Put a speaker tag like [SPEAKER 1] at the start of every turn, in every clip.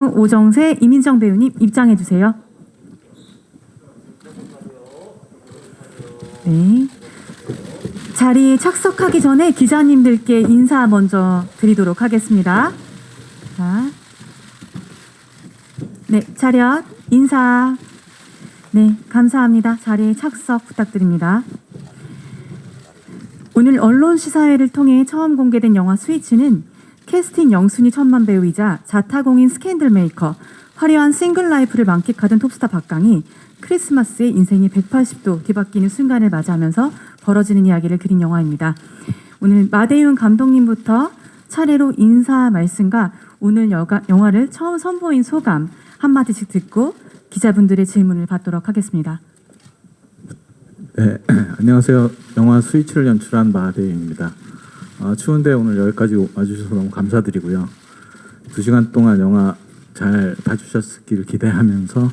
[SPEAKER 1] 오정세, 이민정 배우님 입장해 주세요. 네. 자리에 착석하기 전에 기자님들께 인사 먼저 드리도록 하겠습니다. 자, 네, 차렷 인사. 네, 감사합니다. 자리에 착석 부탁드립니다. 오늘 언론 시사회를 통해 처음 공개된 영화 스위치는 캐스팅 영순위 천만 배우이자 자타공인 스캔들 메이커, 화려한 싱글 라이프를 만끽하던 톱스타 박강이 크리스마스에 인생이 180도 뒤바뀌는 순간을 맞이하면서 벌어지는 이야기를 그린 영화입니다. 오늘 마대윤 감독님부터 차례로 인사 말씀과 오늘 영화를 처음 선보인 소감 한마디씩 듣고 기자분들의 질문을 받도록 하겠습니다.
[SPEAKER 2] 네, 안녕하세요. 영화 스위치를 연출한 마대윤입니다. 추운데 오늘 여기까지 와주셔서 너무 감사드리고요. 2시간 동안 영화 잘 봐주셨길 기대하면서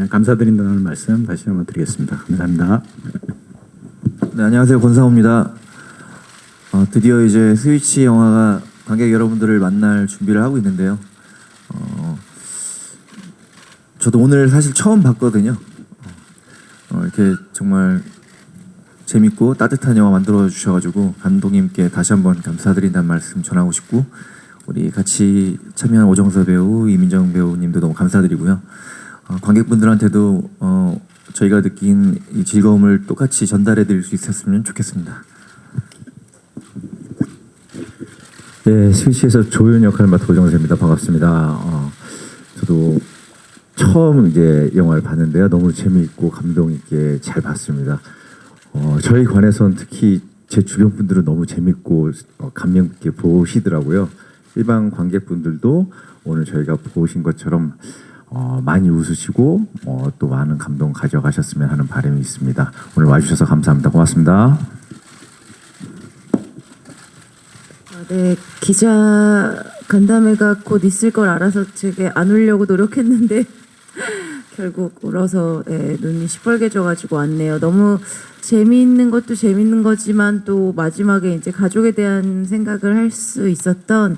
[SPEAKER 2] 감사드린다는 말씀 다시 한번 드리겠습니다. 감사합니다.
[SPEAKER 3] 네, 안녕하세요. 권상우입니다. 드디어 이제 스위치 영화가 관객 여러분들을 만날 준비를 하고 있는데요. 저도 오늘 사실 처음 봤거든요. 이렇게 정말 재밌고 따뜻한 영화 만들어 주셔가지고 감독님께 다시 한번 감사드린다는 말씀 전하고 싶고, 우리 같이 참여한 오정세 배우, 이민정 배우님도 너무 감사드리고요. 관객분들한테도 저희가 느낀 이 즐거움을 똑같이 전달해 드릴 수 있었으면 좋겠습니다.
[SPEAKER 4] 네, 스위치에서 조연 역할을 맡은 오정세입니다. 반갑습니다. 저도 처음 이제 영화를 봤는데요. 너무 재미있고 감동 있게 잘 봤습니다. 저희 관에서는 특히 제 주변 분들은 너무 재밌고 감명 깊게 보시더라고요. 일반 관객분들도 오늘 저희가 보신 것처럼 많이 웃으시고 또 많은 감동 가져가셨으면 하는 바람이 있습니다. 오늘 와주셔서 감사합니다. 고맙습니다.
[SPEAKER 5] 네, 기자 간담회가 곧 있을 걸 알아서 제가 안 오려고 노력했는데 결국 울어서 눈이 시뻘개져가지고 왔네요. 너무 재미있는 것도 재미있는 거지만 또 마지막에 이제 가족에 대한 생각을 할 수 있었던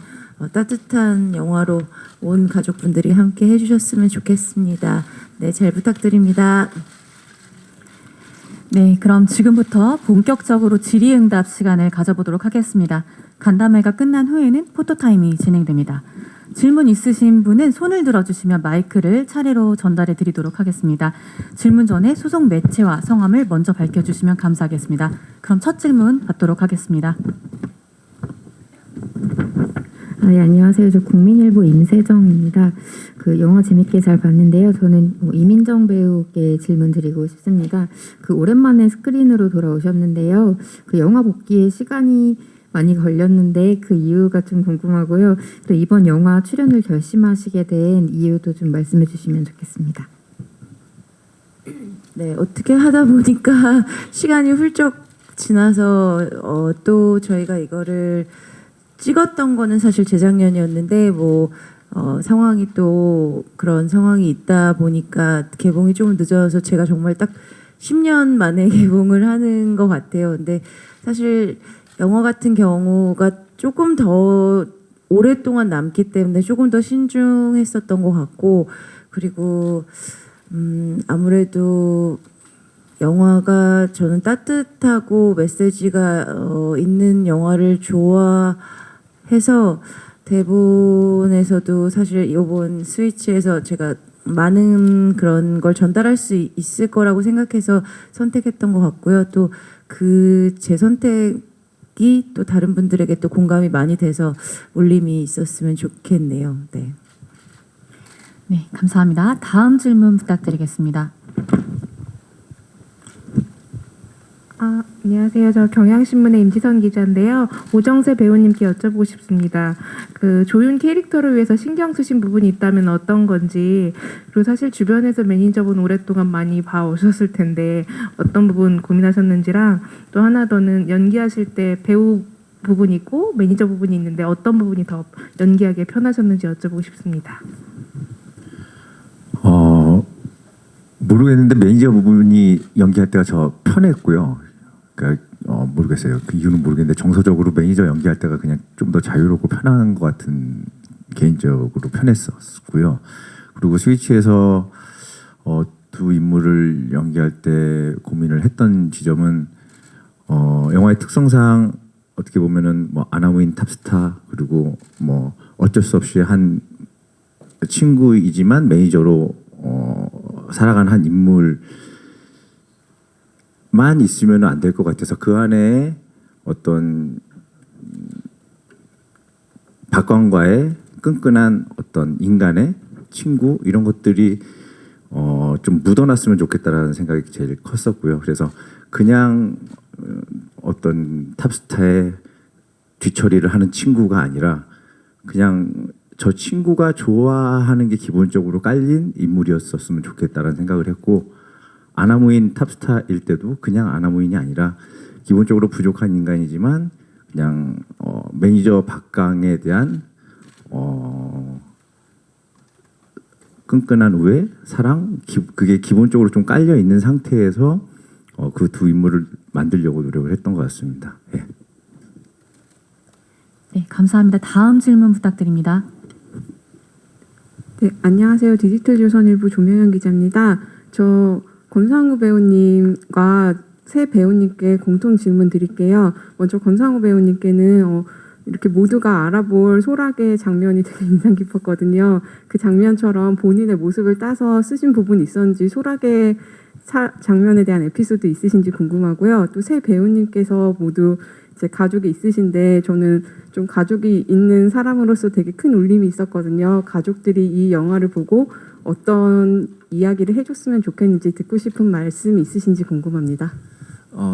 [SPEAKER 5] 따뜻한 영화로 온 가족분들이 함께 해주셨으면 좋겠습니다. 네, 잘 부탁드립니다.
[SPEAKER 1] 네, 그럼 지금부터 본격적으로 질의응답 시간을 가져보도록 하겠습니다. 간담회가 끝난 후에는 포토타임이 진행됩니다. 질문 있으신 분은 손을 들어주시면 마이크를 차례로 전달해 드리도록 하겠습니다. 질문 전에 소속 매체와 성함을 먼저 밝혀주시면 감사하겠습니다. 그럼 첫 질문 받도록 하겠습니다.
[SPEAKER 6] 네, 안녕하세요. 저 국민일보 임세정입니다. 그 영화 재밌게 잘 봤는데요. 저는 이민정 배우께 질문 드리고 싶습니다. 그 오랜만에 스크린으로 돌아오셨는데요. 그 영화 복귀에 시간이 많이 걸렸는데 그 이유가 좀 궁금하고요. 또 이번 영화 출연을 결심하시게 된 이유도 좀 말씀해 주시면 좋겠습니다.
[SPEAKER 5] 네, 어떻게 하다 보니까 시간이 훌쩍 지나서 또 저희가 이거를 찍었던 거는 사실 재작년이었는데 상황이 또 그런 상황이 있다 보니까 개봉이 조금 늦어서 제가 정말 딱 10년 만에 개봉을 하는 것 같아요. 근데 사실 영화 같은 경우가 조금 더 오랫동안 남기 때문에 조금 더 신중했었던 것 같고, 그리고 아무래도 영화가 저는 따뜻하고 메시지가 있는 영화를 좋아해서 대본에서도 사실 이번 스위치에서 제가 많은 그런 걸 전달할 수 있을 거라고 생각해서 선택했던 것 같고요. 또 그 제 선택이 또 다른 분들에게 또 공감이 많이 돼서 울림이 있었으면 좋겠네요. 네.
[SPEAKER 1] 네, 감사합니다. 다음 질문 부탁드리겠습니다.
[SPEAKER 7] 안녕하세요. 저 경향신문의 임지선 기자인데요. 오정세 배우님께 여쭤보고 싶습니다. 그 조윤 캐릭터를 위해서 신경 쓰신 부분이 있다면 어떤 건지, 그리고 사실 주변에서 매니저분 오랫동안 많이 봐오셨을 텐데 어떤 부분 고민하셨는지랑, 또 하나 더는 연기하실 때 배우 부분이 있고 매니저 부분이 있는데 어떤 부분이 더 연기하기에 편하셨는지 여쭤보고 싶습니다.
[SPEAKER 4] 모르겠는데 매니저 부분이 연기할 때가 저 편했고요. 그러니까 모르겠어요. 그 이유는 모르겠는데 정서적으로 매니저 연기할 때가 그냥 좀 더 자유롭고 편한 것 같은 개인적으로 편했었고요. 그리고 스위치에서 두 인물을 연기할 때 고민을 했던 지점은 영화의 특성상 어떻게 보면은 뭐 아나무인 탑스타 그리고 뭐 어쩔 수 없이 한 친구이지만 매니저로 살아가는 한 인물만 있으면 안 될 것 같아서 그 안에 어떤 박광과의 끈끈한 어떤 인간의 친구 이런 것들이 좀 묻어났으면 좋겠다라는 생각이 제일 컸었고요. 그래서 그냥 어떤 탑스타의 뒤처리를 하는 친구가 아니라 그냥 저 친구가 좋아하는 게 기본적으로 깔린 인물이었었으면 좋겠다라는 생각을 했고 아나무인 탑스타일 때도 그냥 아나무인이 아니라 기본적으로 부족한 인간이지만 그냥 매니저 박강에 대한 끈끈한 우애, 사랑 그게 기본적으로 좀 깔려 있는 상태에서 그 두 인물을 만들려고 노력을 했던 것 같습니다. 예.
[SPEAKER 1] 네, 감사합니다. 다음 질문 부탁드립니다.
[SPEAKER 8] 네, 안녕하세요. 디지털조선일보 조명현 기자입니다. 저 권상우 배우님과 새 배우님께 공통 질문 드릴게요. 먼저 권상우 배우님께는 이렇게 모두가 알아볼 소라게 장면이 되게 인상 깊었거든요. 그 장면처럼 본인의 모습을 따서 쓰신 부분이 있었는지 소라게 장면에 대한 에피소드 있으신지 궁금하고요. 또 새 배우님께서 모두 이제 가족이 있으신데 저는 좀 가족이 있는 사람으로서 되게 큰 울림이 있었거든요. 가족들이 이 영화를 보고 어떤 이야기를 해줬으면 좋겠는지 듣고 싶은 말씀이 있으신지 궁금합니다.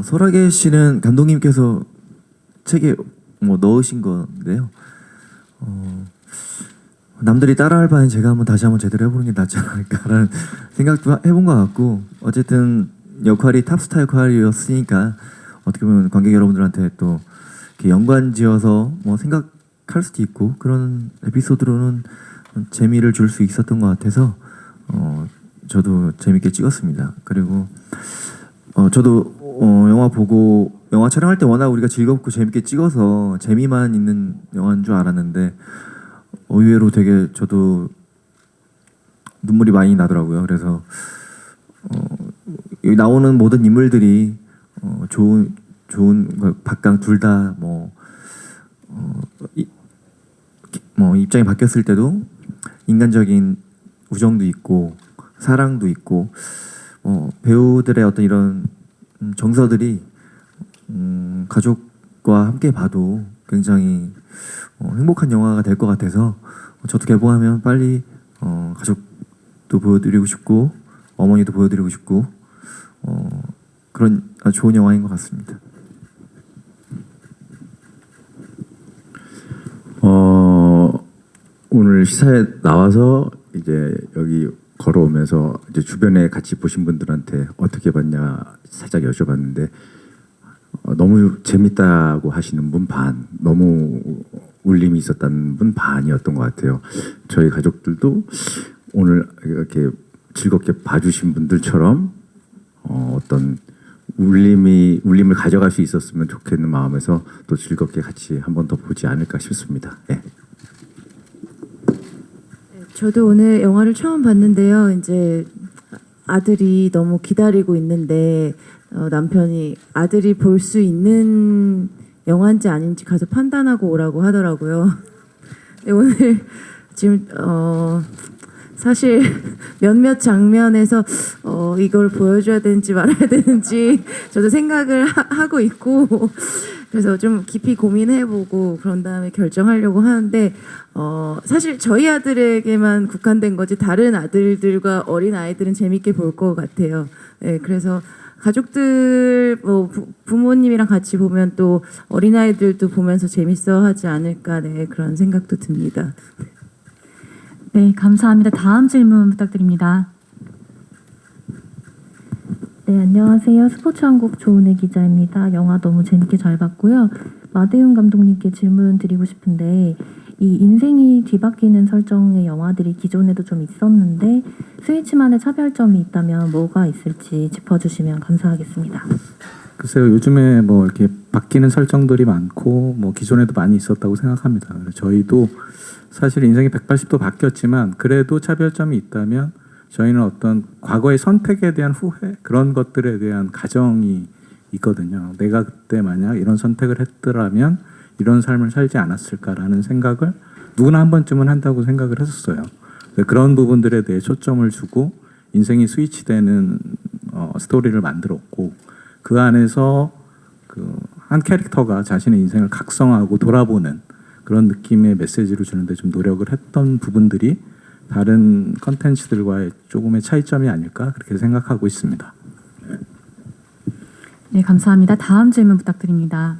[SPEAKER 3] 설아계 씨는 감독님께서 책에 뭐 넣으신 건데요. 남들이 따라할 바엔 제가 다시 한번 제대로 해보는 게 낫지 않을까라는 생각도 해본 것 같고 어쨌든 역할이 탑스타 역할이었으니까 어떻게 보면 관객 여러분들한테 또 이렇게 연관지어서 뭐 생각할 수도 있고 그런 에피소드로는 재미를 줄 수 있었던 것 같아서 저도 재밌게 찍었습니다. 그리고 저도 영화 보고 영화 촬영할 때 워낙 우리가 즐겁고 재밌게 찍어서 재미만 있는 영화인 줄 알았는데 의외로 되게 저도 눈물이 많이 나더라고요. 그래서 여기 나오는 모든 인물들이 좋은 박강 둘 다 뭐 입장이 바뀌었을 때도 인간적인 우정도 있고 사랑도 있고 배우들의 어떤 이런 정서들이 가족과 함께 봐도 굉장히 행복한 영화가 될 것 같아서 저도 개봉하면 빨리 가족도 보여드리고 싶고 어머니도 보여드리고 싶고 그런 아주 좋은 영화인 것 같습니다.
[SPEAKER 4] 오늘 시사에 나와서 이제 여기 걸어오면서 이제 주변에 같이 보신 분들한테 어떻게 봤냐 살짝 여쭤봤는데 너무 재밌다고 하시는 분 반, 너무 울림이 있었다는 분 반이었던 것 같아요. 저희 가족들도 오늘 이렇게 즐겁게 봐주신 분들처럼 어떤 울림을 가져갈 수 있었으면 좋겠는 마음에서 또 즐겁게 같이 한 번 더 보지 않을까 싶습니다. 네.
[SPEAKER 5] 저도 오늘 영화를 처음 봤는데요. 이제 아들이 너무 기다리고 있는데 남편이 아들이 볼 수 있는 영화인지 아닌지 가서 판단하고 오라고 하더라고요. 근데 오늘 지금 사실 몇몇 장면에서 이걸 보여줘야 되는지 말아야 되는지 저도 생각을 하고 있고 그래서 좀 깊이 고민해보고 그런 다음에 결정하려고 하는데 사실 저희 아들에게만 국한된 거지 다른 아들들과 어린 아이들은 재밌게 볼 것 같아요. 네, 그래서 가족들 뭐 부모님이랑 같이 보면 또 어린 아이들도 보면서 재밌어하지 않을까 네 그런 생각도 듭니다.
[SPEAKER 1] 네, 감사합니다. 다음 질문 부탁드립니다.
[SPEAKER 9] 네, 안녕하세요. 스포츠한국 조은혜 기자입니다. 영화 너무 재밌게 잘 봤고요. 마대윤 감독님께 질문 드리고 싶은데 이 인생이 뒤바뀌는 설정의 영화들이 기존에도 좀 있었는데 스위치만의 차별점이 있다면 뭐가 있을지 짚어주시면 감사하겠습니다.
[SPEAKER 2] 글쎄요, 요즘에 뭐 이렇게 바뀌는 설정들이 많고 뭐 기존에도 많이 있었다고 생각합니다. 그래서 저희도 사실 인생이 180도 바뀌었지만 그래도 차별점이 있다면 저희는 어떤 과거의 선택에 대한 후회 그런 것들에 대한 가정이 있거든요. 내가 그때 만약 이런 선택을 했더라면 이런 삶을 살지 않았을까라는 생각을 누구나 한 번쯤은 한다고 생각을 했었어요. 그런 부분들에 대해 초점을 주고 인생이 스위치되는 스토리를 만들었고 그 안에서 그 한 캐릭터가 자신의 인생을 각성하고 돌아보는 그런 느낌의 메시지를 주는데 좀 노력을 했던 부분들이 다른 컨텐츠들과의 조금의 차이점이 아닐까 그렇게 생각하고 있습니다.
[SPEAKER 1] 네, 감사합니다. 다음 질문 부탁드립니다.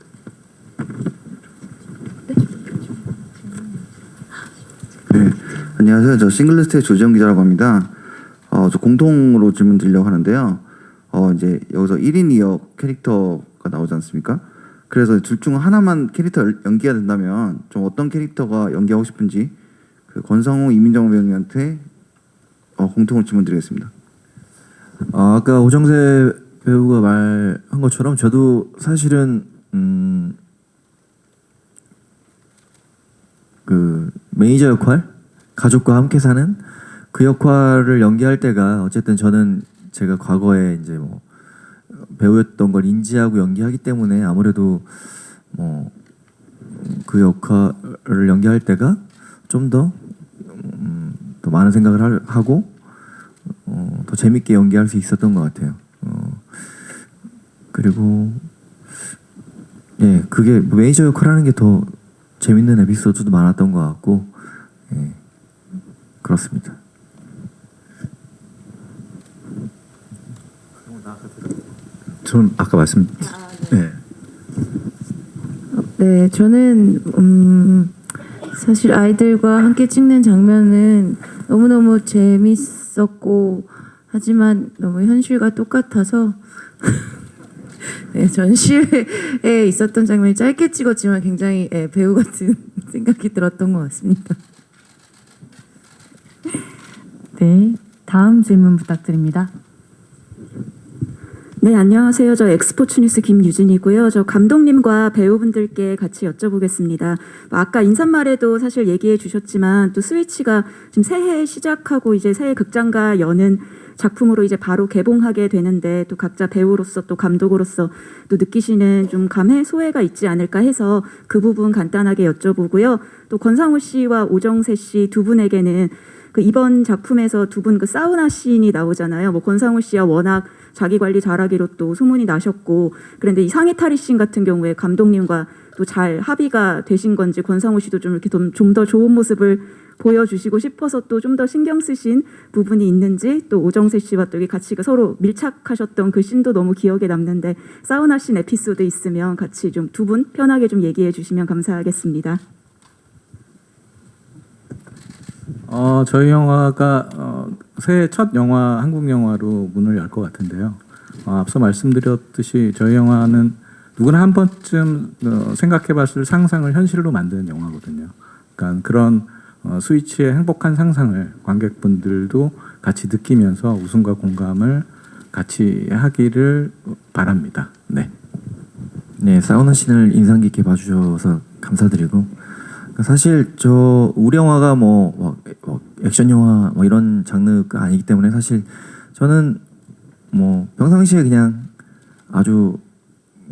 [SPEAKER 10] 네, 안녕하세요. 저 싱글리스트의 조지영 기자라고 합니다. 저 공통으로 질문 드리려고 하는데요. 이제 여기서 1인 2역 캐릭터가 나오지 않습니까? 그래서 둘 중 하나만 캐릭터 연기가 된다면 좀 어떤 캐릭터가 연기하고 싶은지 그 권상우, 이민정 배우님한테 공통으로 질문 드리겠습니다.
[SPEAKER 3] 아까 오정세 배우가 말한 것처럼 저도 사실은 그 매니저 역할, 가족과 함께 사는 그 역할을 연기할 때가 어쨌든 저는 제가 과거에 이제 뭐 배우였던 걸 인지하고 연기하기 때문에 아무래도 뭐 그 역할을 연기할 때가 좀 더 많은 생각을 하고 더 재밌게 연기할 수 있었던 것 같아요. 그리고 예, 그게 매니저 역할하는 게 더 재밌는 에피소드도 많았던 것 같고, 예, 그렇습니다.
[SPEAKER 4] 저는 아까 말씀 네.
[SPEAKER 5] 네, 저는 사실 아이들과 함께 찍는 장면은 너무너무 재밌었고 하지만 너무 현실과 똑같아서 네, 전시회에 있었던 장면이 짧게 찍었지만 굉장히 배우 같은 생각이 들었던 것 같습니다.
[SPEAKER 1] 네, 다음 질문 부탁드립니다.
[SPEAKER 11] 네, 안녕하세요. 저 엑스포츠 뉴스 김유진이고요. 저 감독님과 배우분들께 같이 여쭤보겠습니다. 아까 인사말에도 사실 얘기해 주셨지만 또 스위치가 지금 새해 시작하고 이제 새해 극장가 여는 작품으로 이제 바로 개봉하게 되는데 또 각자 배우로서 또 감독으로서 또 느끼시는 좀 감회 소회가 있지 않을까 해서 그 부분 간단하게 여쭤보고요. 또 권상우 씨와 오정세 씨 두 분에게는 그 이번 작품에서 두 분 그 사우나 씬이 나오잖아요. 뭐 권상우 씨와 워낙 자기 관리 잘하기로 또 소문이 나셨고 그런데 이 상의 탈의 씬 같은 경우에 감독님과 또 잘 합의가 되신 건지 권상우 씨도 좀 이렇게 좀 더 좋은 모습을 보여주시고 싶어서 또 좀 더 신경 쓰신 부분이 있는지 또 오정세 씨와 또 같이 서로 밀착하셨던 그 씬도 너무 기억에 남는데 사우나 씬 에피소드 있으면 같이 좀 두 분 편하게 좀 얘기해 주시면 감사하겠습니다.
[SPEAKER 2] 저희 영화가 새해 첫 영화 한국 영화로 문을 열 것 같은데요. 앞서 말씀드렸듯이 저희 영화는 누구나 한 번쯤 생각해봤을 상상을 현실로 만드는 영화거든요. 그러니까 그런 스위치의 행복한 상상을 관객분들도 같이 느끼면서 웃음과 공감을 같이 하기를 바랍니다. 네.
[SPEAKER 3] 네, 사우나 씬을 인상 깊게 봐주셔서 감사드리고 사실 저 우리 영화가 뭐 액션 영화 뭐 이런 장르가 아니기 때문에 사실 저는 뭐 평상시에 그냥 아주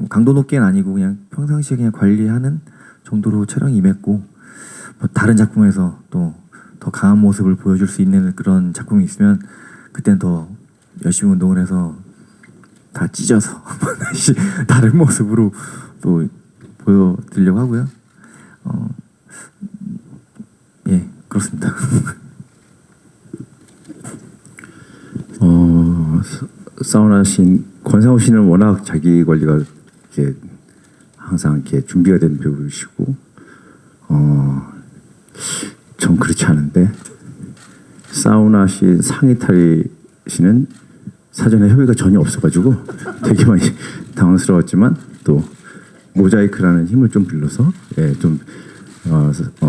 [SPEAKER 3] 강도 높게는 아니고 그냥 평상시에 그냥 관리하는 정도로 촬영이 임했고 뭐 다른 작품에서 또 더 강한 모습을 보여줄 수 있는 그런 작품이 있으면 그때는 더 열심히 운동을 해서 다 찢어서 다시 다른 모습으로 또 보여드리려고 하고요. 예, 그렇습니다.
[SPEAKER 4] 사우나 씬 권상우 씨는 워낙 자기 관리가 이렇게 항상 이렇게 준비가 된 배우시고 전 그렇지 않은데 사우나 씬 상의 탈의 씨는 사전에 협의가 전혀 없어가지고 되게 많이 당황스러웠지만 또 모자이크라는 힘을 좀 빌려서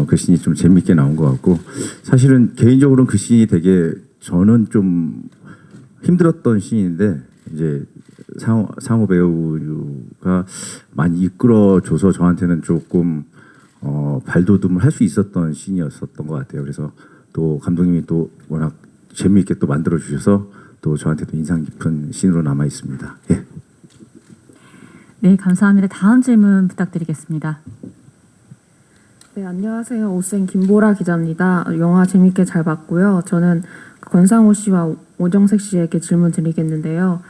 [SPEAKER 4] 그 씬이 좀 재밌게 나온 것 같고 사실은 개인적으로는 그 씬이 되게 저는 좀 힘들었던 씬인데 이제 상호 배우가 많이 이끌어줘서 저한테는 조금 발돋움을 할 수 있었던 씬이었었던 것 같아요. 그래서 또 감독님이 또 워낙 재미있게 또 만들어 주셔서 또 저한테도 인상 깊은 씬으로 남아 있습니다. 예.
[SPEAKER 1] 네, 감사합니다. 다음 질문 부탁드리겠습니다.
[SPEAKER 12] 네, 안녕하세요. 오센 김보라 기자입니다. 영화 재밌게 잘 봤고요. 저는 권상우 씨와 오정색 씨에게 질문 드리겠는데요.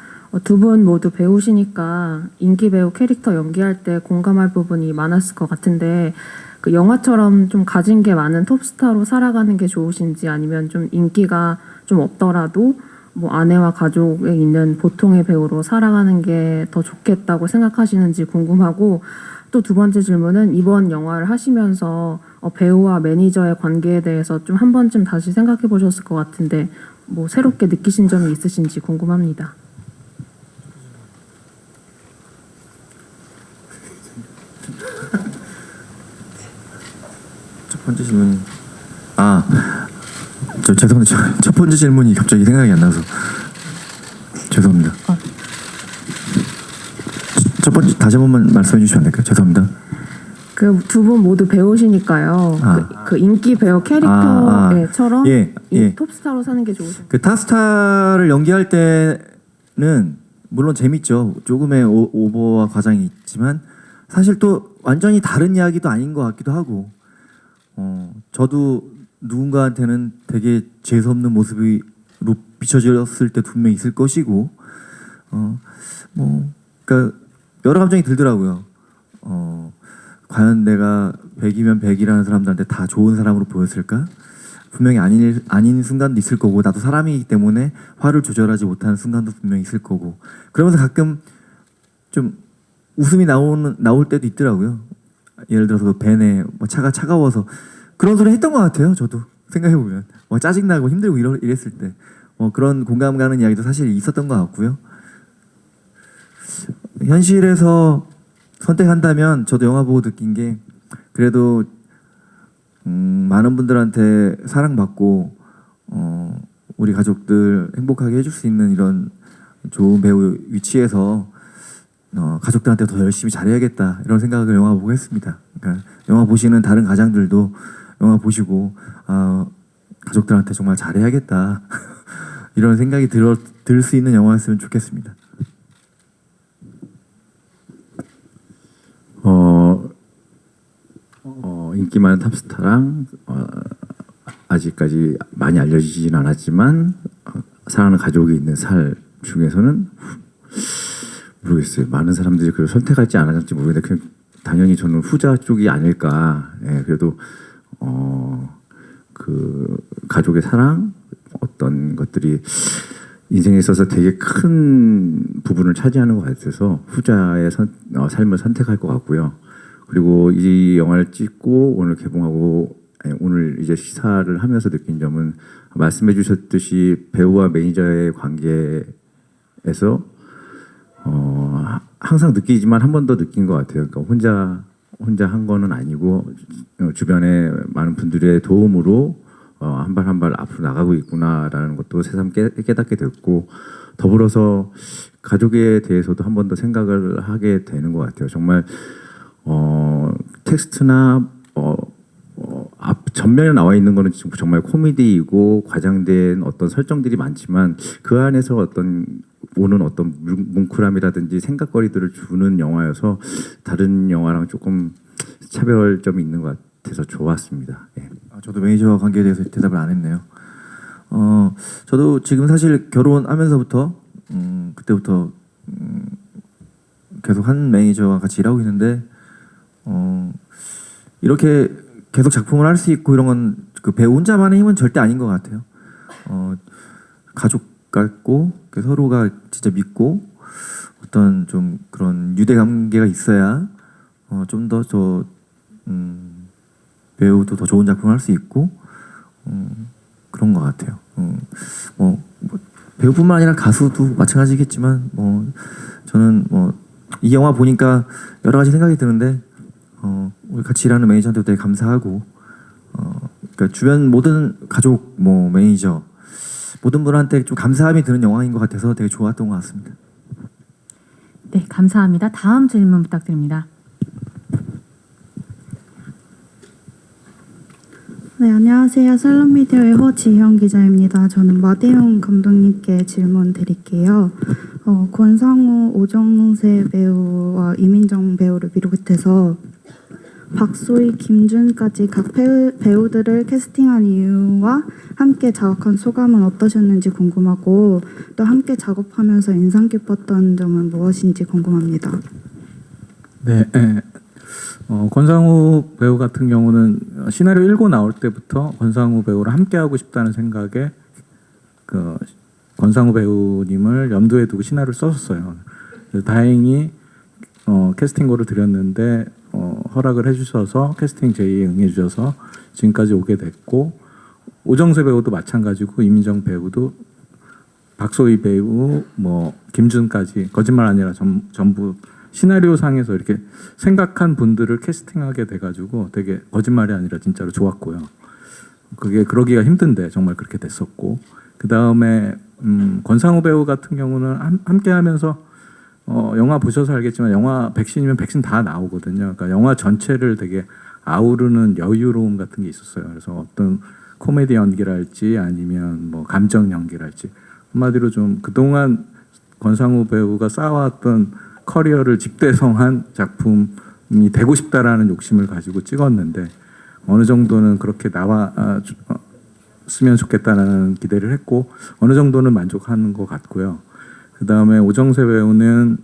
[SPEAKER 12] 두 분 모두 배우시니까 인기 배우 캐릭터 연기할 때 공감할 부분이 많았을 것 같은데 그 영화처럼 좀 가진 게 많은 톱스타로 살아가는 게 좋으신지 아니면 좀 인기가 좀 없더라도 뭐 아내와 가족에 있는 보통의 배우로 살아가는 게 더 좋겠다고 생각하시는지 궁금하고 또 두 번째 질문은 이번 영화를 하시면서 배우와 매니저의 관계에 대해서 좀 한 번쯤 다시 생각해 보셨을 것 같은데 뭐 새롭게 느끼신 점이 있으신지 궁금합니다.
[SPEAKER 3] 첫 번째 질문. 저 죄송합니다. 첫 번째 질문이 갑자기 생각이 안 나서 죄송합니다. 첫 번째 다시 한 번만 말씀해 주시면 안 될까요? 죄송합니다.
[SPEAKER 12] 그 두 분 모두 배우시니까요. 그 인기 배우 캐릭터처럼 이 톱스타로 사는 게 좋으신가요?
[SPEAKER 3] 그 탑스타를 연기할 때는 물론 재밌죠. 조금의 오버와 과장이 있지만 사실 또 완전히 다른 이야기도 아닌 것 같기도 하고 저도 누군가한테는 되게 재수없는 모습으로 비춰졌을 때 분명히 있을 것이고 그러니까 여러 감정이 들더라고요. 과연 내가 100이면 100이라는 사람들한테 다 좋은 사람으로 보였을까? 분명히 아닌 순간도 있을 거고 나도 사람이기 때문에 화를 조절하지 못하는 순간도 분명히 있을 거고 그러면서 가끔 좀 웃음이 나올 때도 있더라고요. 예를 들어서 그 벤에 차가 차가워서 그런 소리 했던 것 같아요. 저도 생각해보면 짜증나고 힘들고 이랬을 때 그런 공감 가는 이야기도 사실 있었던 것 같고요. 현실에서 선택한다면 저도 영화 보고 느낀 게 그래도 많은 분들한테 사랑받고 우리 가족들 행복하게 해줄 수 있는 이런 좋은 배우 위치에서 가족들한테 더 열심히 잘해야겠다 이런 생각을 영화 보고 했습니다. 그러니까 영화 보시는 다른 가장들도 영화 보시고 가족들한테 정말 잘해야겠다 이런 생각이 들 수 있는 영화였으면 좋겠습니다.
[SPEAKER 4] 인기 많은 탑스타랑 아직까지 많이 알려지진 않았지만 사랑하는 가족이 있는 살 중에서는 모르겠어요. 많은 사람들이 그걸 선택할지 안 할지 모르겠는데 그냥 당연히 저는 후자 쪽이 아닐까. 예, 그래도 그 가족의 사랑 어떤 것들이 인생에 있어서 되게 큰 부분을 차지하는 것 같아서 후자의 삶을 선택할 것 같고요. 그리고 이 영화를 찍고 오늘 개봉하고 오늘 이제 시사를 하면서 느낀 점은 말씀해 주셨듯이 배우와 매니저의 관계에서 항상 느끼지만 한 번 더 느낀 것 같아요. 그러니까 혼자 한 거는 아니고 주변에 많은 분들의 도움으로 한 발 한 발 앞으로 나가고 있구나라는 것도 새삼 깨닫게 됐고 더불어서 가족에 대해서도 한 번 더 생각을 하게 되는 것 같아요. 정말 텍스트나 앞 전면에 나와 있는 거는 정말 코미디이고 과장된 어떤 설정들이 많지만 그 안에서 오는 어떤 뭉클함이라든지 생각거리들을 주는 영화여서 다른 영화랑 조금 차별점이 있는 것 같아서 좋았습니다. 예.
[SPEAKER 3] 저도 매니저와 관계에 대해서 대답을 안 했네요. 저도 지금 사실 결혼하면서부터 그때부터 계속 한 매니저와 같이 일하고 있는데 이렇게 계속 작품을 할 수 있고 이런 건 그 배우 혼자만의 힘은 절대 아닌 것 같아요. 가족 같고 서로가 진짜 믿고 어떤 좀 그런 유대 관계가 있어야 좀 더 배우도 더 좋은 작품을 할 수 있고 그런 것 같아요. 배우뿐만 아니라 가수도 마찬가지겠지만 저는 이 영화 보니까 여러 가지 생각이 드는데 우리 같이 일하는 매니저한테도 되게 감사하고 그러니까 주변 모든 가족 매니저 모든 분한테 좀 감사함이 드는 영화인 것 같아서 되게 좋았던 것 같습니다.
[SPEAKER 1] 네, 감사합니다. 다음 질문 부탁드립니다.
[SPEAKER 13] 네, 안녕하세요. 슬럼미디어의 허지현 기자입니다. 저는 마대용 감독님께 질문 드릴게요. 권상우, 오정세 배우와 이민정 배우를 비롯해서 박소희, 김준까지 각 배우들을 캐스팅한 이유와 함께 작업한 소감은 어떠셨는지 궁금하고 또 함께 작업하면서 인상 깊었던 점은 무엇인지 궁금합니다.
[SPEAKER 2] 네, 권상우 배우 같은 경우는 시나리오 읽고 나올 때부터 권상우 배우를 함께 하고 싶다는 생각에 그 권상우 배우님을 염두에 두고 시나리오를 썼었어요. 그래서 다행히 캐스팅고를 드렸는데 허락을 해주셔서 캐스팅 제의에 응해주셔서 지금까지 오게 됐고, 오정세 배우도 마찬가지고 이민정 배우도 박소희 배우 뭐 김준까지 거짓말 아니라 전부 시나리오 상에서 이렇게 생각한 분들을 캐스팅하게 돼가지고 되게 거짓말이 아니라 진짜로 좋았고요. 그게 그러기가 힘든데 정말 그렇게 됐었고, 그 다음에 권상우 배우 같은 경우는 함께하면서 영화 보셔서 알겠지만 영화 백신이면 백신 다 나오거든요. 그러니까 영화 전체를 되게 아우르는 여유로움 같은 게 있었어요. 그래서 어떤 코미디 연기랄지 아니면 뭐 감정 연기랄지 한마디로 좀 그동안 권상우 배우가 쌓아왔던 커리어를 집대성한 작품이 되고 싶다라는 욕심을 가지고 찍었는데 어느 정도는 그렇게 나왔으면 좋겠다라는 기대를 했고 어느 정도는 만족하는 것 같고요. 그 다음에 오정세 배우는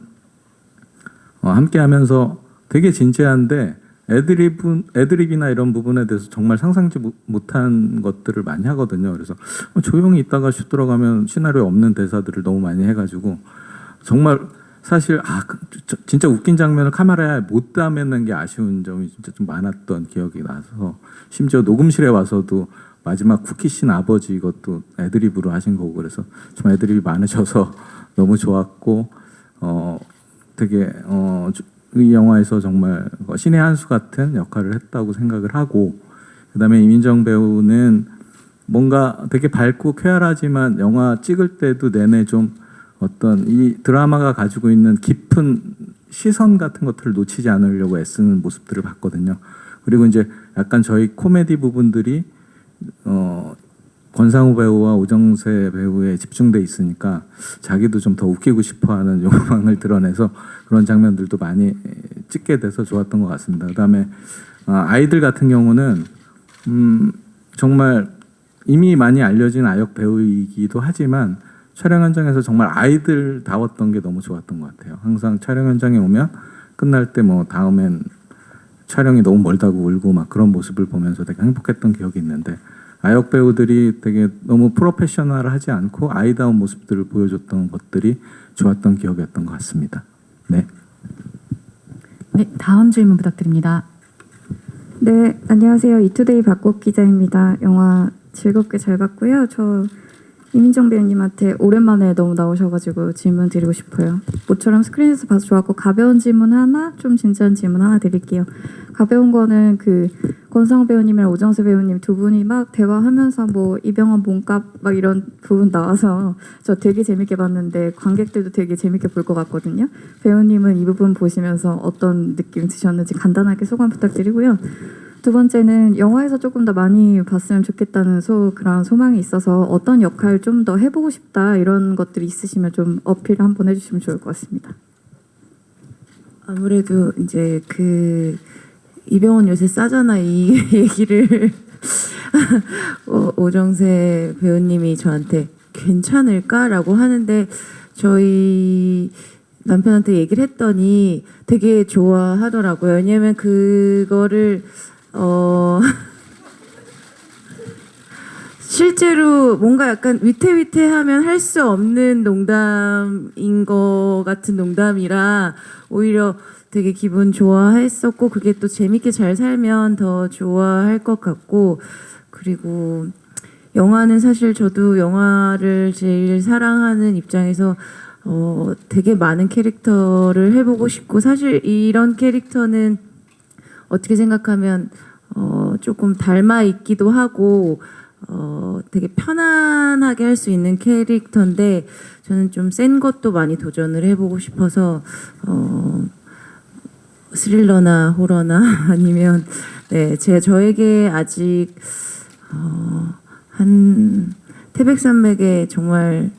[SPEAKER 2] 함께하면서 되게 진지한데 애드립이나 이런 부분에 대해서 정말 상상지 못한 것들을 많이 하거든요. 그래서 조용히 있다가 슛 들어가면 시나리오에 없는 대사들을 너무 많이 해가지고 정말 사실 진짜 웃긴 장면을 카메라에 못 담는 게 아쉬운 점이 진짜 좀 많았던 기억이 나서 심지어 녹음실에 와서도 마지막 쿠키씬 아버지 이것도 애드립으로 하신 거고 그래서 좀 애드립이 많으셔서 너무 좋았고 되게 이 영화에서 정말 신의 한 수 같은 역할을 했다고 생각을 하고, 그다음에 이민정 배우는 뭔가 되게 밝고 쾌활하지만 영화 찍을 때도 내내 좀 어떤 이 드라마가 가지고 있는 깊은 시선 같은 것들을 놓치지 않으려고 애쓰는 모습들을 봤거든요. 그리고 이제 약간 저희 코미디 부분들이 권상우 배우와 오정세 배우에 집중돼 있으니까 자기도 좀 더 웃기고 싶어하는 욕망을 드러내서 그런 장면들도 많이 찍게 돼서 좋았던 것 같습니다. 그다음에 아이들 같은 경우는 정말 이미 많이 알려진 아역 배우이기도 하지만 촬영 현장에서 정말 아이들다웠던 게 너무 좋았던 것 같아요. 항상 촬영 현장에 오면 끝날 때 뭐 다음엔 촬영이 너무 멀다고 울고 막 그런 모습을 보면서 되게 행복했던 기억이 있는데 아역 배우들이 되게 너무 프로페셔널하지 않고 아이다운 모습들을 보여줬던 것들이 좋았던 기억이었던 것 같습니다. 네.
[SPEAKER 1] 네, 다음 질문 부탁드립니다.
[SPEAKER 14] 네, 안녕하세요. 이투데이 박국 기자입니다. 영화 즐겁게 잘 봤고요. 저 이민정 배우님한테 오랜만에 너무 나오셔가지고 질문 드리고 싶어요. 모처럼 스크린에서 봐서 좋았고 가벼운 질문 하나, 좀 진지한 질문 하나 드릴게요. 가벼운 거는 그 권상우 배우님이랑 오정세 배우님 두 분이 막 대화하면서 뭐 이병헌 몸값 막 이런 부분 나와서 저 되게 재밌게 봤는데 관객들도 되게 재밌게 볼 것 같거든요. 배우님은 이 부분 보시면서 어떤 느낌 드셨는지 간단하게 소감 부탁드리고요. 두 번째는 영화에서 조금 더 많이 봤으면 좋겠다는 그런 소망이 있어서 어떤 역할 좀 더 해보고 싶다 이런 것들이 있으시면 좀 어필 한번 해주시면 좋을 것 같습니다.
[SPEAKER 5] 아무래도 이제 그 이병헌 요새 싸잖아 이 얘기를 오정세 배우님이 저한테 괜찮을까라고 하는데 저희 남편한테 얘기를 했더니 되게 좋아하더라고요. 왜냐면 그거를 실제로 뭔가 약간 위태위태하면 할 수 없는 농담인 것 같은 농담이라 오히려 되게 기분 좋아했었고 그게 또 재밌게 잘 살면 더 좋아할 것 같고, 그리고 영화는 사실 저도 영화를 제일 사랑하는 입장에서 되게 많은 캐릭터를 해보고 싶고 사실 이런 캐릭터는 어떻게 생각하면 조금 닮아 있기도 하고 되게 편안하게 할 수 있는 캐릭터인데 저는 좀 센 것도 많이 도전을 해보고 싶어서 스릴러나 호러나 아니면 저에게 아직 한 태백산맥에 정말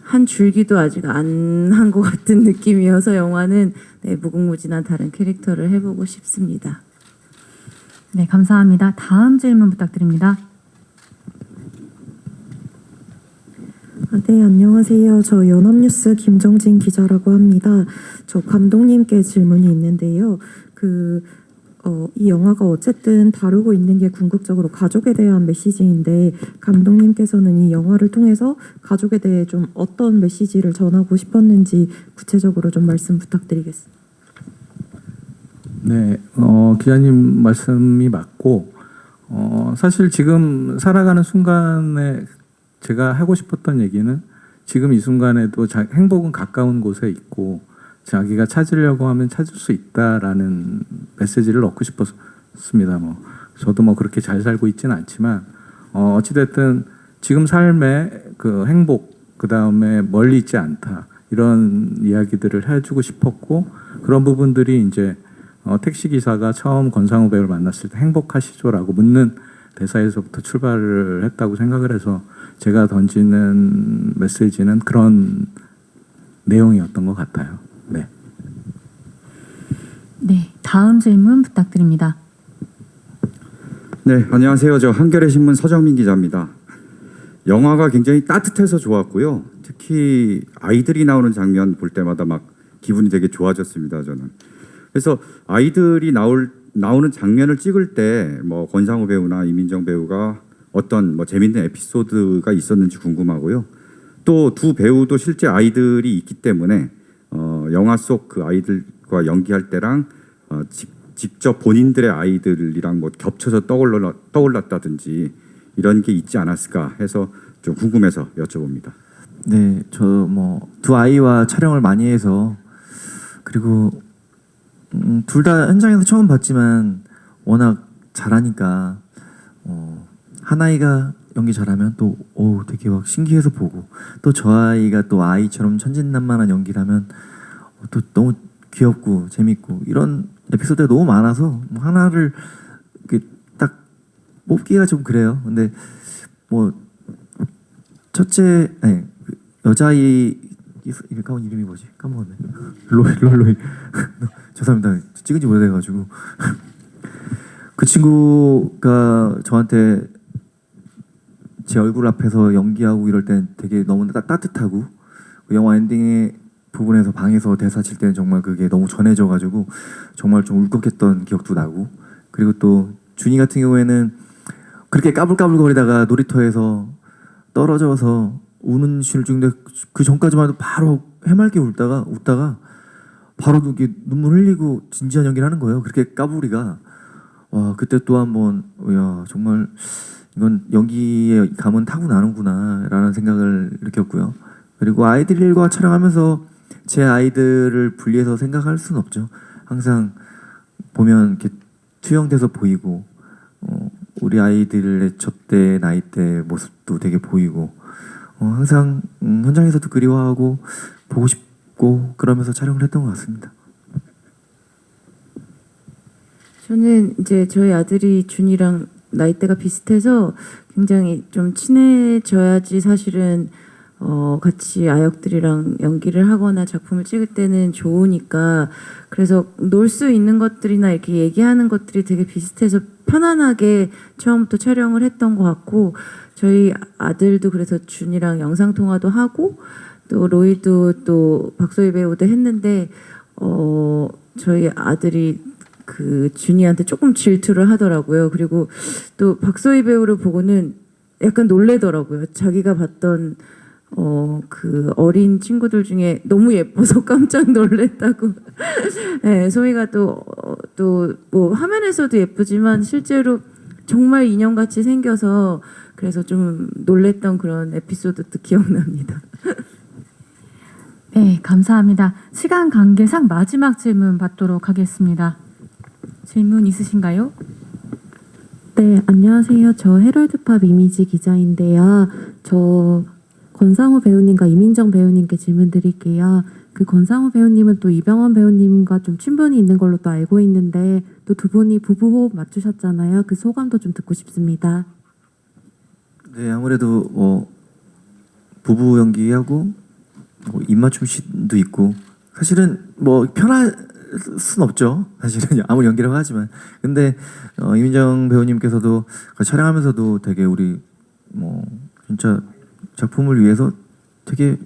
[SPEAKER 5] 한 줄기도 아직 안 한 것 같은 느낌이어서 영화는 무궁무진한 다른 캐릭터를 해보고 싶습니다.
[SPEAKER 1] 네, 감사합니다. 다음 질문 부탁드립니다.
[SPEAKER 15] 네, 안녕하세요. 저 연합뉴스 김정진 기자라고 합니다. 저 감독님께 질문이 있는데요. 이 영화가 어쨌든 다루고 있는 게 궁극적으로 가족에 대한 메시지인데 감독님께서는 이 영화를 통해서 가족에 대해 좀 어떤 메시지를 전하고 싶었는지 구체적으로 좀 말씀 부탁드리겠습니다.
[SPEAKER 2] 네, 기자님 말씀이 맞고 사실 지금 살아가는 순간에 제가 하고 싶었던 얘기는 지금 이 순간에도 행복은 가까운 곳에 있고 자기가 찾으려고 하면 찾을 수 있다라는 메시지를 넣고 싶었습니다. 저도 그렇게 잘 살고 있지는 않지만 어찌됐든 지금 삶의 그 행복 그 다음에 멀리 있지 않다 이런 이야기들을 해주고 싶었고 그런 부분들이 이제 택시 기사가 처음 권상우 배우를 만났을 때 행복하시죠라고 묻는 대사에서부터 출발을 했다고 생각을 해서 제가 던지는 메시지는 그런 내용이었던 것 같아요. 네.
[SPEAKER 1] 네, 다음 질문 부탁드립니다.
[SPEAKER 16] 네, 안녕하세요. 저 한겨레 신문 서정민 기자입니다. 영화가 굉장히 따뜻해서 좋았고요. 특히 아이들이 나오는 장면 볼 때마다 막 기분이 되게 좋아졌습니다. 저는. 그래서 아이들이 나오는 장면을 찍을 때 권상우 배우나 이민정 배우가 어떤 재밌는 에피소드가 있었는지 궁금하고요. 또 두 배우도 실제 아이들이 있기 때문에 영화 속 그 아이들과 연기할 때랑 직접 본인들의 아이들이랑 겹쳐서 떠올랐다든지 이런 게 있지 않았을까 해서 좀 궁금해서 여쭤봅니다.
[SPEAKER 3] 네, 저 두 아이와 촬영을 많이 해서 그리고 둘 다 현장에서 처음 봤지만 워낙 잘하니까 한 아이가 연기 잘하면 또 되게 막 신기해서 보고 또 저 아이가 또 아이처럼 천진난만한 연기를 하면 또 너무 귀엽고 재밌고 이런 에피소드가 너무 많아서 하나를 딱 뽑기가 좀 그래요. 근데 첫째 여자아이 이름이 뭐지? 까먹었네. 로이. 죄송합니다. 찍은 지 오래돼가지고 그 친구가 저한테 제 얼굴 앞에서 연기하고 이럴 땐 되게 너무 따뜻하고 그 영화 엔딩의 부분에서 방에서 대사 칠 때는 정말 그게 너무 전해져가지고 정말 좀 울컥했던 기억도 나고 그리고 또 준이 같은 경우에는 그렇게 까불까불거리다가 놀이터에서 떨어져서 우는 씬을 찍는데 그 전까지만 해도 바로 해맑게 웃다가 바로 이렇게 눈물 흘리고 진지한 연기를 하는 거예요. 그렇게 까불이가 와 그때 또 한번 야 정말 이건 연기의 감은 타고나는구나 라는 생각을 느꼈고요. 그리고 아이들과 촬영하면서 제 아이들을 분리해서 생각할 수는 없죠. 항상 보면 이렇게 투영돼서 보이고 우리 아이들의 저때 나이 때 모습도 되게 보이고 항상 현장에서도 그리워하고 보고 싶고 그러면서 촬영을 했던 것 같습니다.
[SPEAKER 5] 저는 이제 저희 아들이 준이랑 나이대가 비슷해서 굉장히 좀 친해져야지 사실은 같이 아역들이랑 연기를 하거나 작품을 찍을 때는 좋으니까 그래서 놀 수 있는 것들이나 이렇게 얘기하는 것들이 되게 비슷해서 편안하게 처음부터 촬영을 했던 것 같고 저희 아들도 그래서 준이랑 영상 통화도 하고 또 로이도 또 박소희 배우도 했는데 저희 아들이 그 준이한테 조금 질투를 하더라고요. 그리고 또 박소희 배우를 보고는 약간 놀래더라고요. 자기가 봤던 그 어린 친구들 중에 너무 예뻐서 깜짝 놀랬다고. 네, 소희가 또 뭐 화면에서도 예쁘지만 실제로 정말 인형같이 생겨서 그래서 좀 놀랬던 그런 에피소드도 기억납니다.
[SPEAKER 1] 네, 감사합니다. 시간 관계상 마지막 질문 받도록 하겠습니다. 질문 있으신가요?
[SPEAKER 15] 네, 안녕하세요. 저 헤럴드팝 이미지 기자인데요. 저 권상우 배우님과 이민정 배우님께 질문 드릴게요. 그 권상우 배우님은 또 이병헌 배우님과 좀 친분이 있는 걸로 또 알고 있는데 또 두 분이 부부 호흡 맞추셨잖아요. 그 소감도 좀 듣고 싶습니다.
[SPEAKER 3] 네, 아무래도 뭐 부부 연기하고 뭐 입맞춤 씬도 있고 사실은 뭐 편할 순 없죠. 사실은 아무리 연기라고 하지만 근데 이민정 배우님께서도 촬영하면서도 되게 우리 뭐 진짜 작품을 위해서 되게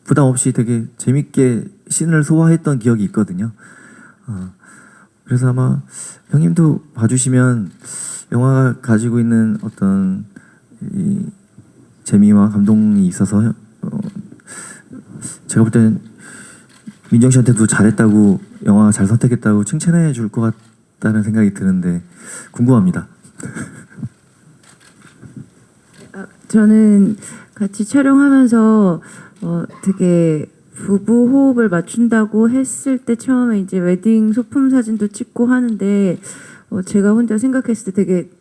[SPEAKER 3] 부담 없이 되게 재밌게 씬을 소화했던 기억이 있거든요. 그래서 아마 형님도 봐주시면 영화가 가지고 있는 어떤 이 재미와 감동이 있어서 제가 볼 때는 민정 씨한테도 잘했다고 영화 잘 선택했다고 칭찬해 줄 것 같다는 생각이 드는데 궁금합니다.
[SPEAKER 5] 저는 같이 촬영하면서 되게 부부 호흡을 맞춘다고 했을 때 처음에 이제 웨딩 소품 사진도 찍고 하는데 제가 혼자 생각했을 때 되게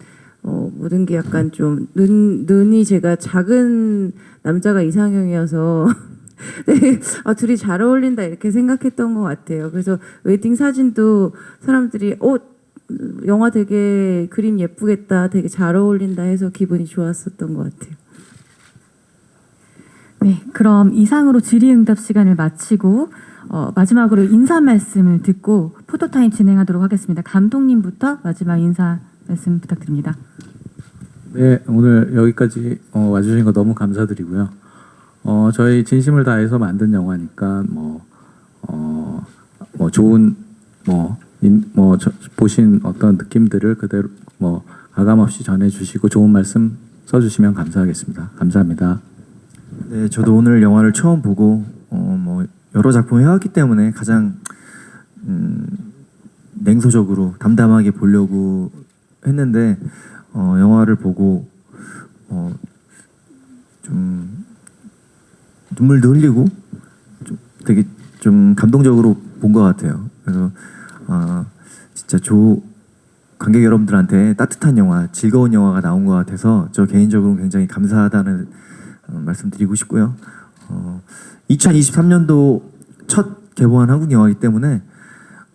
[SPEAKER 5] 모든 게 약간 좀 눈이 제가 작은 남자가 이상형이어서 네, 둘이 잘 어울린다 이렇게 생각했던 것 같아요. 그래서 웨딩 사진도 사람들이 영화 되게 그림 예쁘겠다, 되게 잘 어울린다 해서 기분이 좋았었던 것 같아요.
[SPEAKER 1] 네, 그럼 이상으로 질의응답 시간을 마치고 마지막으로 인사 말씀을 듣고 포토타임 진행하도록 하겠습니다. 감독님부터 마지막 인사 말씀 부탁드립니다.
[SPEAKER 2] 네, 오늘 여기까지 와주신 거 너무 감사드리고요. 저희 진심을 다해서 만든 영화니까 좋은 보신 어떤 느낌들을 그대로 가감 없이 전해주시고 좋은 말씀 써주시면 감사하겠습니다. 감사합니다.
[SPEAKER 3] 네, 저도 오늘 영화를 처음 보고 여러 작품 해왔기 때문에 가장 냉소적으로 담담하게 보려고 했는데 영화를 보고 좀 눈물도 흘리고 되게 좀 감동적으로 본 것 같아요. 그래서 진짜 관객 여러분들한테 따뜻한 영화, 즐거운 영화가 나온 것 같아서 저 개인적으로 굉장히 감사하다는 말씀드리고 싶고요. 2023년도 첫 개봉한 한국 영화이기 때문에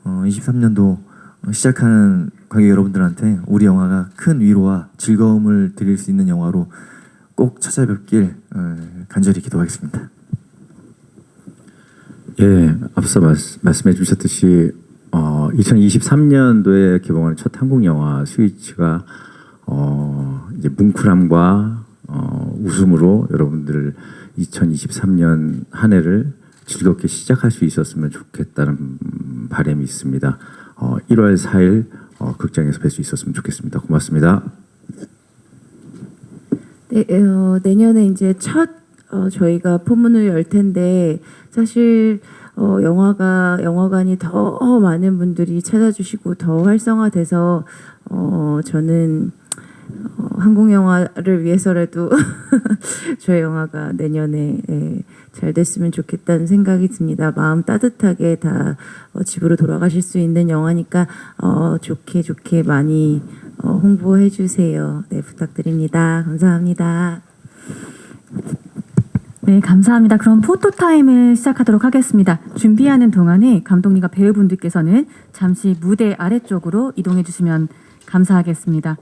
[SPEAKER 3] 23년도 시작하는 관객 여러분들한테 우리 영화가 큰 위로와 즐거움을 드릴 수 있는 영화로 꼭 찾아뵙길 간절히 기도하겠습니다.
[SPEAKER 4] 예, 앞서 말씀해 주셨듯이 2023년도에 개봉하는 첫 한국 영화 스위치가 이제 뭉클함과 웃음으로 여러분들 2023년 한 해를 즐겁게 시작할 수 있었으면 좋겠다는 바람이 있습니다. 1월 4일 극장에서 뵐 수 있었으면 좋겠습니다. 고맙습니다.
[SPEAKER 5] 네, 내년에 이제 첫 저희가 포문을 열 텐데 사실 영화관이 더 많은 분들이 찾아주시고 더 활성화돼서 저는 한국 영화를 위해서라도 저희 영화가 내년에 잘 됐으면 좋겠다는 생각이 듭니다. 마음 따뜻하게 다 집으로 돌아가실 수 있는 영화니까 좋게 많이 홍보해 주세요. 네, 부탁드립니다. 감사합니다.
[SPEAKER 1] 네, 감사합니다. 그럼 포토타임을 시작하도록 하겠습니다. 준비하는 동안에 감독님과 배우분들께서는 잠시 무대 아래쪽으로 이동해 주시면 감사하겠습니다.